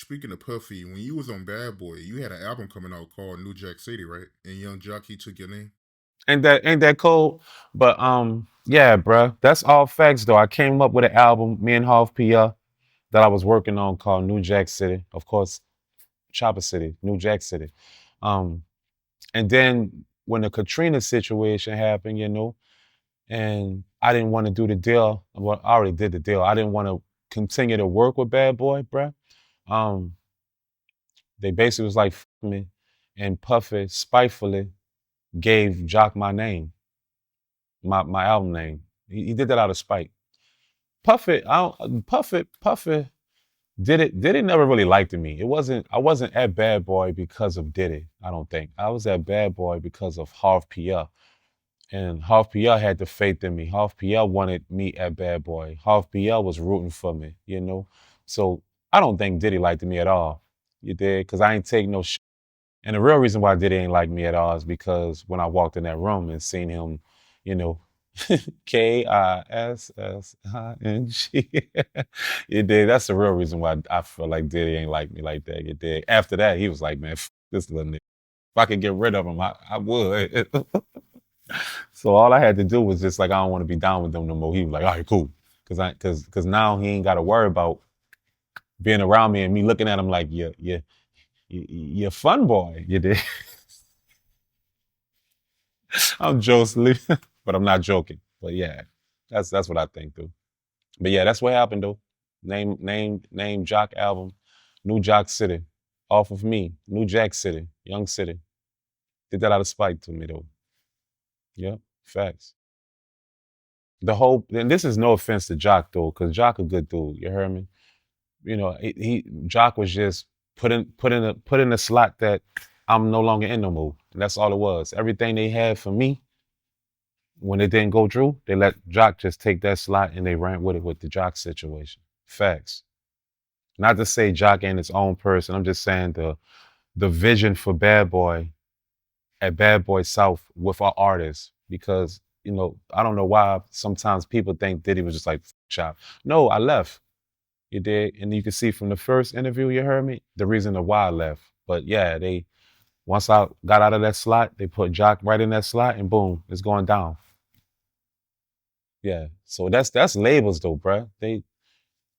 speaking of Puffy, when you was on Bad Boy, you had an album coming out called New Jack City, right? And Young Joc, he took your name. Ain't that cool? But yeah, bruh. That's all facts though. I came up with an album, me and Half Pia, that I was working on called New Jack City. Of course, Chopper City, New Jack City. Um, and then when the Katrina situation happened, and I didn't want to do the deal. Well, I already did the deal. I didn't want to continue to work with Bad Boy, bruh. Um, they basically was like, "F me," and Puffy spitefully gave Jock my name, my album name. He did that out of spite. Puffy Diddy never really liked me. I wasn't at Bad Boy because of Diddy, I don't think. I was at Bad Boy because of Harv Pia. And Harv Pia had the faith in me. Harv Pia wanted me at Bad Boy. Harv Pia was rooting for me. So I don't think Diddy liked me at all. You did? Because I ain't take no shit. And the real reason why Diddy ain't like me at all is because when I walked in that room and seen him, you know, Kissing. You did. That's the real reason why I feel like Diddy ain't like me like that. You did. After that, he was like, man, this little nigga. If I could get rid of him, I would. So all I had to do was just like, I don't want to be down with them no more. He was like, all right, cool. Cause now he ain't got to worry about being around me and me looking at him like, you're fun boy. You did. I'm joking, but I'm not joking. But yeah, that's what I think, dude. But yeah, that's what happened though. Name Jock album, New Jock City, off of me, New Jack City, Young City. Did that out of spite to me though. Yeah, facts. And this is no offense to Jock though, because Jock a good dude. You heard me? Jock was just put in a slot that I'm no longer in no mood. And that's all it was. Everything they had for me, when it didn't go through, they let Jock just take that slot and they ran with it with the Jock situation. Facts. Not to say Jock ain't his own person. I'm just saying the vision for Bad Boy at Bad Boy South with our artists. Because, I don't know why sometimes people think Diddy was just like shop. No, I left. You did. And you can see from the first interview you heard me, the reason of why I left. But yeah, they once I got out of that slot, they put Jock right in that slot and boom, it's going down. Yeah. So that's labels though, bruh.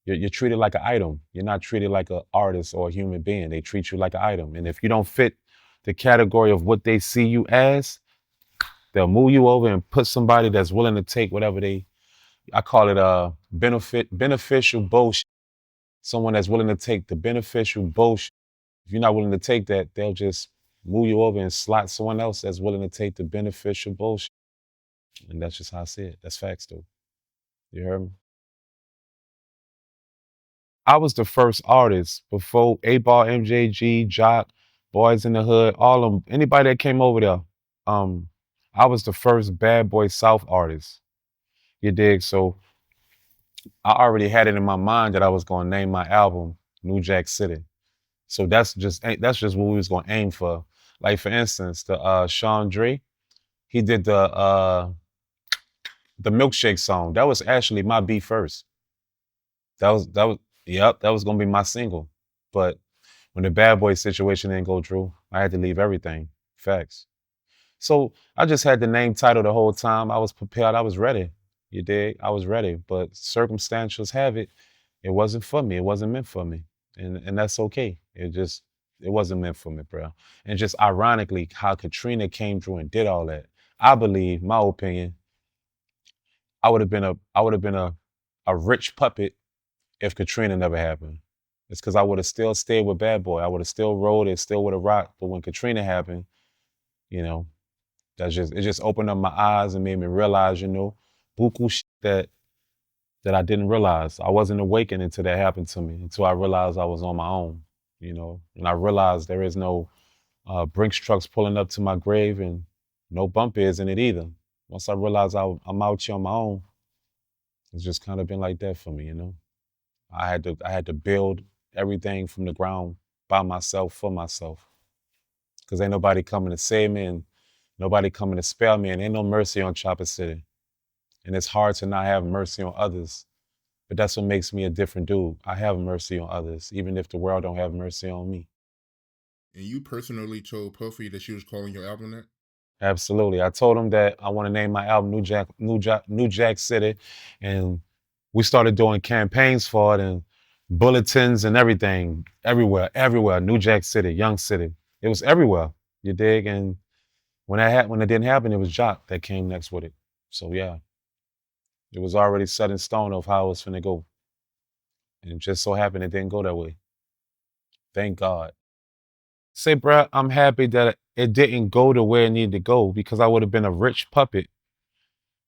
You're treated like an item. You're not treated like an artist or a human being. They treat you like an item. And if you don't fit the category of what they see you as, they'll move you over and put somebody that's willing to take whatever I call it beneficial bullshit. Someone that's willing to take the beneficial bullshit. If you're not willing to take that, they'll just move you over and slot someone else that's willing to take the beneficial bullshit. And that's just how I see it. That's facts though. You heard me? I was the first artist before 8 Ball, MJG, Jock, Boys in the Hood, all of them, anybody that came over there. Um, I was the first Bad Boy South artist. You dig? So I already had it in my mind that I was gonna name my album New Jack City. So that's just what we was gonna aim for. Like for instance, the Sean Dre, he did the milkshake song. That was actually my beat first. That was yep, that was gonna be my single. But when the Bad Boy situation didn't go through, I had to leave everything. Facts. So I just had the name title the whole time. I was prepared. I was ready. You dig? I was ready. But circumstantials have it, it wasn't for me. It wasn't meant for me. And that's okay. It wasn't meant for me, bro. And just ironically, how Katrina came through and did all that. I believe, my opinion, I would have been a rich puppet if Katrina never happened. It's because I would have still stayed with Bad Boy. I would have still rode it, still would have rocked. But when Katrina happened, you know, it just opened up my eyes and made me realize, buku shit that I didn't realize. I wasn't awakened until that happened to me, until I realized I was on my own. And I realized there is no Brinks trucks pulling up to my grave and no bump is in it either. Once I realized I'm out here on my own, it's just kind of been like that for me. I had to build everything from the ground by myself for myself. Cause ain't nobody coming to save me and nobody coming to spare me and ain't no mercy on Chopper City. And it's hard to not have mercy on others But that's what makes me a different dude. I have mercy on others, even if the world don't have mercy on me. And you personally told Puffy that she was calling your album that? Absolutely. I told him that I want to name my album New Jack City. And we started doing campaigns for it and bulletins and everything. Everywhere. New Jack City, Young City. It was everywhere. You dig? And when it didn't happen, it was Joc that came next with it. So yeah, it was already set in stone of how it was finna go. And it just so happened it didn't go that way. Thank God. Say, bruh, I'm happy that it didn't go to where it needed to go because I would have been a rich puppet.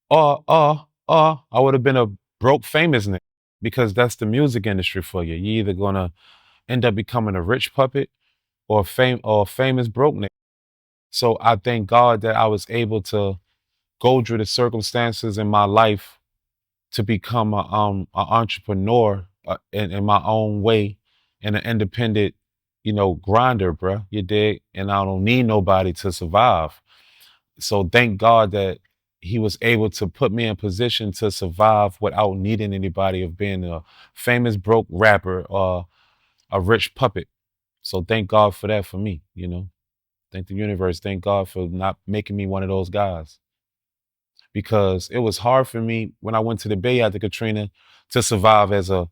Or I would have been a broke famous nigga because that's the music industry for you. You're either gonna end up becoming a rich puppet or a famous broke nigga. So I thank God that I was able to go through the circumstances in my life to become a entrepreneur in my own way and an independent, grinder, bruh. You dig? And I don't need nobody to survive. So thank God that he was able to put me in position to survive without needing anybody of being a famous broke rapper or a rich puppet. So thank God for that for me, Thank the universe. Thank God for not making me one of those guys. Because it was hard for me when I went to the Bay after Katrina to survive as a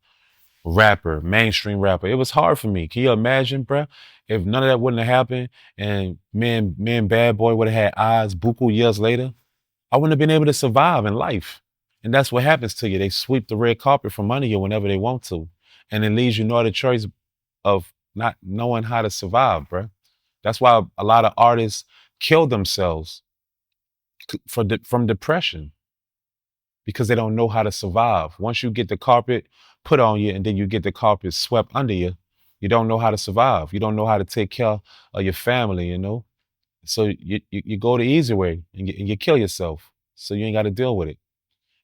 rapper, mainstream rapper. It was hard for me. Can you imagine, bruh? If none of that wouldn't have happened and me and Bad Boy would have had eyes buku years later, I wouldn't have been able to survive in life. And that's what happens to you. They sweep the red carpet from under you whenever they want to. And it leaves you no other choice of not knowing how to survive, bruh. That's why a lot of artists kill themselves from depression because they don't know how to survive. Once you get the carpet put on you and then you get the carpet swept under you, you don't know how to survive. You don't know how to take care of your family. So you go the easy way and you kill yourself. So you ain't got to deal with it.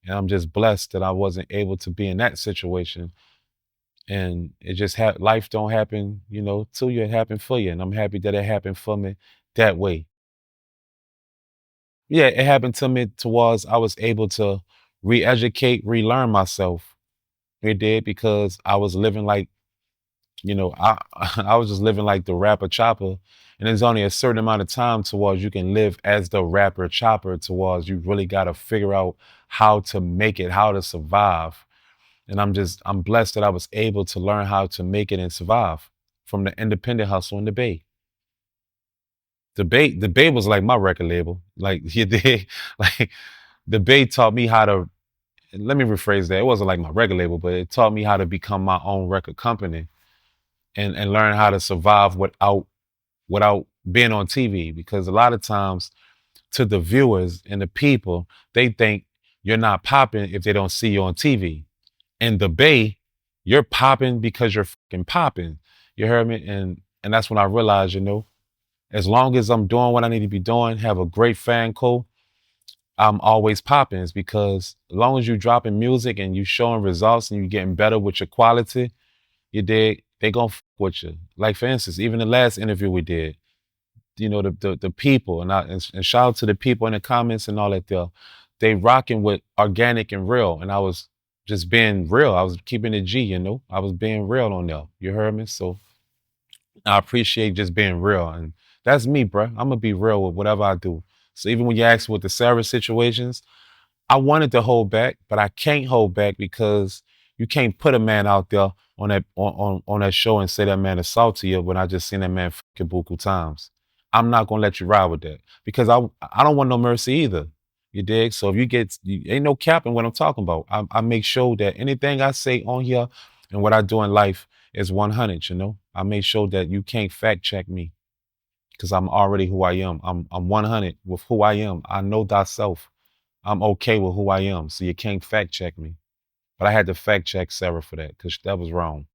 And I'm just blessed that I wasn't able to be in that situation. And it just life don't happen, to you. It happened for you. And I'm happy that it happened for me that way. Yeah, it happened to me towards I was able to re-educate, relearn myself. It did because I was living like, I I was just living like the rapper chopper. And there's only a certain amount of time towards you can live as the rapper chopper towards you really gotta figure out how to make it, how to survive. And I'm blessed that I was able to learn how to make it and survive from the independent hustle in the Bay. The Bay was like my record label. Like you did, like the Bay taught me how to. Let me rephrase that. It wasn't like my record label, but it taught me how to become my own record company and learn how to survive without being on TV. Because a lot of times, to the viewers and the people, they think you're not popping if they don't see you on TV. In the Bay, you're popping because you're fucking popping. You heard me? And that's when I realized, as long as I'm doing what I need to be doing, have a great fan co, I'm always popping. It's because as long as you dropping music and you showing results and you getting better with your quality, you dig, they gonna fuck with you. Like for instance, even the last interview we did, the people and shout out to the people in the comments and all that there, they rocking with organic and real. And I was just being real. I was keeping it G, I was being real on there. You heard me? So I appreciate just being real. And that's me, bruh. I'm gonna be real with whatever I do. So even when you ask with the Sarah situations, I wanted to hold back, but I can't hold back because you can't put a man out there on that show and say that man is salty you when I just seen that man fucking buku times. I'm not gonna let you ride with that because I don't want no mercy either. You dig? So if ain't no capping what I'm talking about. I make sure that anything I say on here and what I do in life is 100. I make sure that you can't fact check me because I'm already who I am. I'm 100 with who I am. I know thyself. I'm okay with who I am, so you can't fact check me. But I had to fact check Sarah for that because that was wrong.